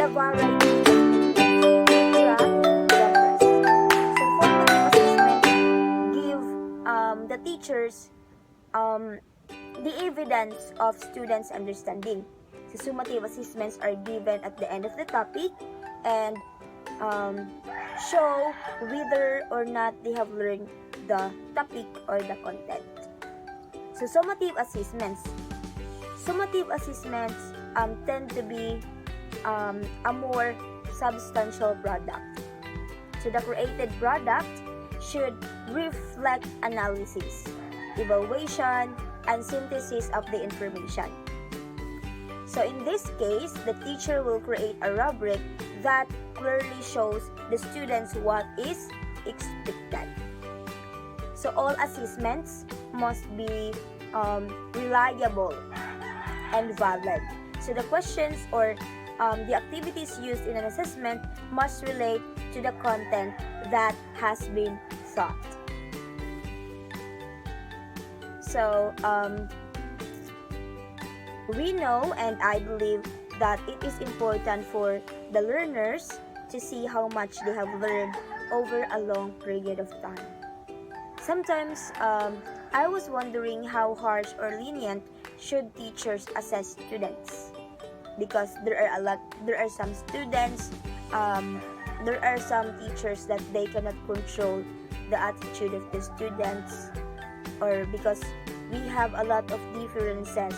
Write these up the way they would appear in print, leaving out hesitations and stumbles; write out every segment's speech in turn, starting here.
variety of techniques to track progress. So formative assessment give the teachers the evidence of students' understanding. So summative assessments are given at the end of the topic and show whether or not they have learned the topic or the content. So summative assessments tend to be a more substantial product. So the created product should reflect analysis, evaluation, and synthesis of the information. So in this case, the teacher will create a rubric that clearly shows the students what is expected. So all assessments must be reliable and valid. So the questions or the activities used in an assessment must relate to the content that has been taught. So we know, and I believe that it is important for the learners to see how much they have learned over a long period of time. Sometimes I was wondering how harsh or lenient should teachers assess students, because there are some students, there are some teachers that they cannot control the attitude of the students, or because we have a lot of differences.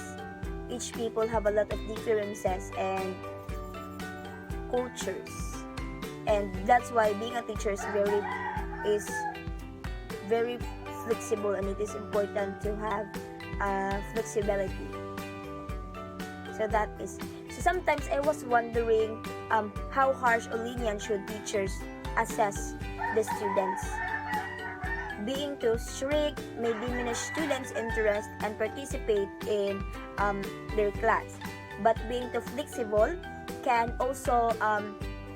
Each people have a lot of differences and cultures, and that's why being a teacher is very flexible, and it is important to have flexibility. So sometimes I was wondering how harsh or lenient should teachers assess the students. Being too strict may diminish students' interest and participate in their class, but being too flexible can also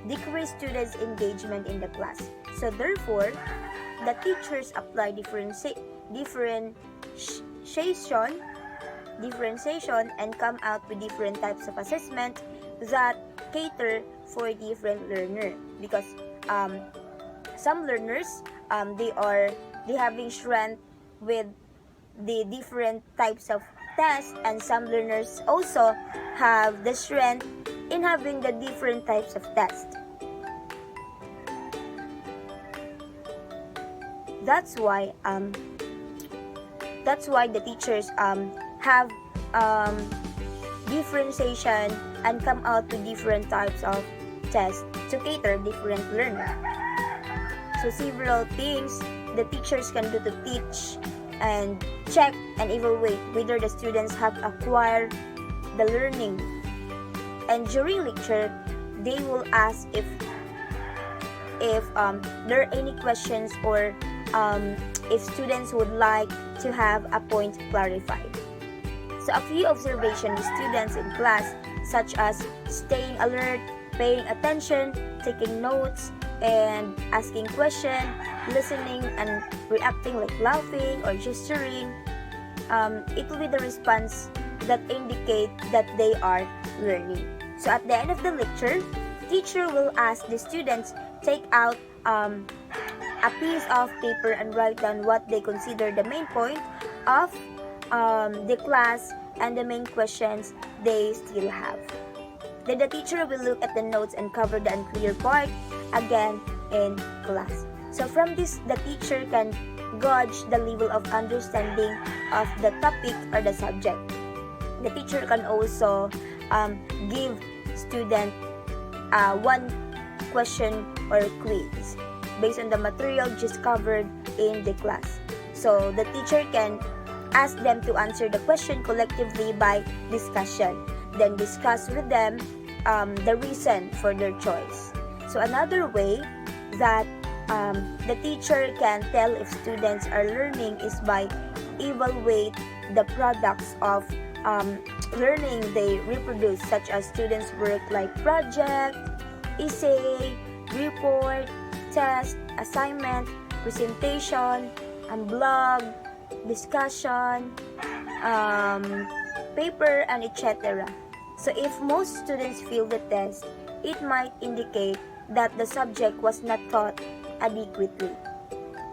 decrease students' engagement in the class. So therefore, the teachers apply differentiation and come out with different types of assessment that cater for different learner, because some learners they having strength with the different types of tests, and some learners also have the strength in having the different types of tests. That's why the teachers have differentiation and come out with different types of tests to cater different learner. So several things the teachers can do to teach and check and evaluate whether the students have acquired the learning. And during lecture, they will ask if there are any questions, or if students would like to have a point clarified. So a few observations with students in class, such as staying alert, paying attention, taking notes, and asking questions, listening and reacting like laughing or gesturing, it will be the response that indicate that they are learning. So at the end of the lecture, teacher will ask the students take out a piece of paper and write down what they consider the main point of the class and the main questions they still have. Then the teacher will look at the notes and cover the unclear part again in class. So from this, the teacher can gauge the level of understanding of the topic or the subject. The teacher can also give student one question or quiz based on the material just covered in the class. So the teacher can ask them to answer the question collectively by discussion, then discuss with them the reason for their choice. So another way that the teacher can tell if students are learning is by evaluate the products of learning they reproduce, such as students' work like project, essay, report, test, assignment, presentation, blog, discussion, paper, and etc. So if most students fail the test, it might indicate that the subject was not taught adequately,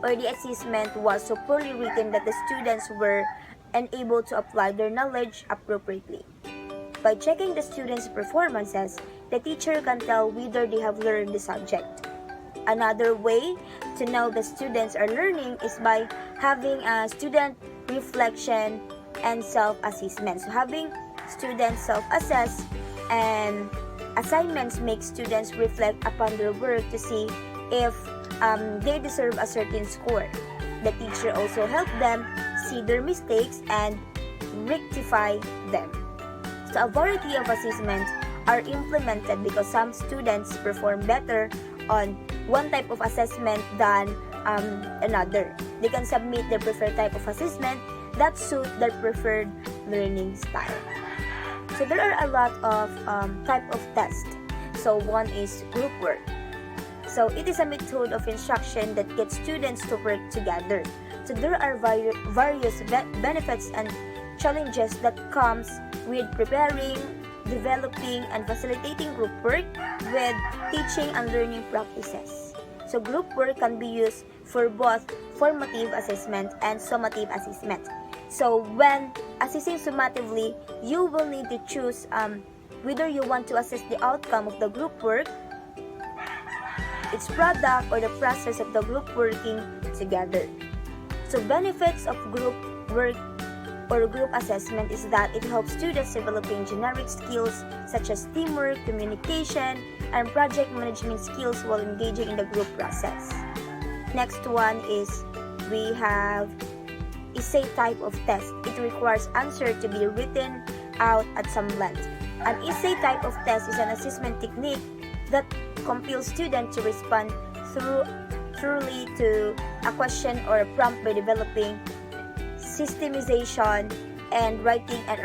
or the assessment was so poorly written that the students were unable to apply their knowledge appropriately. By checking the students' performances, the teacher can tell whether they have learned the subject. Another way to know the students are learning is by having a student reflection and self-assessment. So having students self-assess and assignments make students reflect upon their work to see if they deserve a certain score. The teacher also helps them see their mistakes and rectify them. So a variety of assessments are implemented because some students perform better on one type of assessment than another. They can submit their preferred type of assessment that suit their preferred learning style. So there are a lot of type of tests. So one is group work. So it is a method of instruction that gets students to work together. So there are various benefits and challenges that comes with preparing, developing, and facilitating group work with teaching and learning practices. So group work can be used for both formative assessment and summative assessment. So when assessing summatively, you will need to choose whether you want to assess the outcome of the group work, its product, or the process of the group working together. So benefits of group work or group assessment is that it helps students developing generic skills such as teamwork, communication, and project management skills while engaging in the group process. Next one is we have essay type of test. It requires answer to be written out at some length. An essay type of test is an assessment technique that compels students to respond thoroughly to a question or a prompt by developing systemization and writing an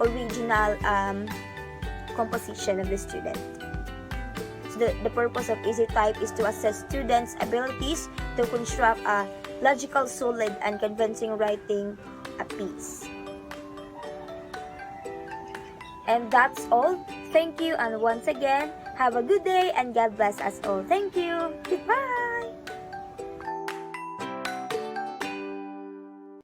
original composition of the student. So the purpose of essay type is to assess students' abilities to construct a logical, solid, and convincing writing a piece. And that's all. Thank you, and once again, have a good day and God bless us all. Thank you. Goodbye.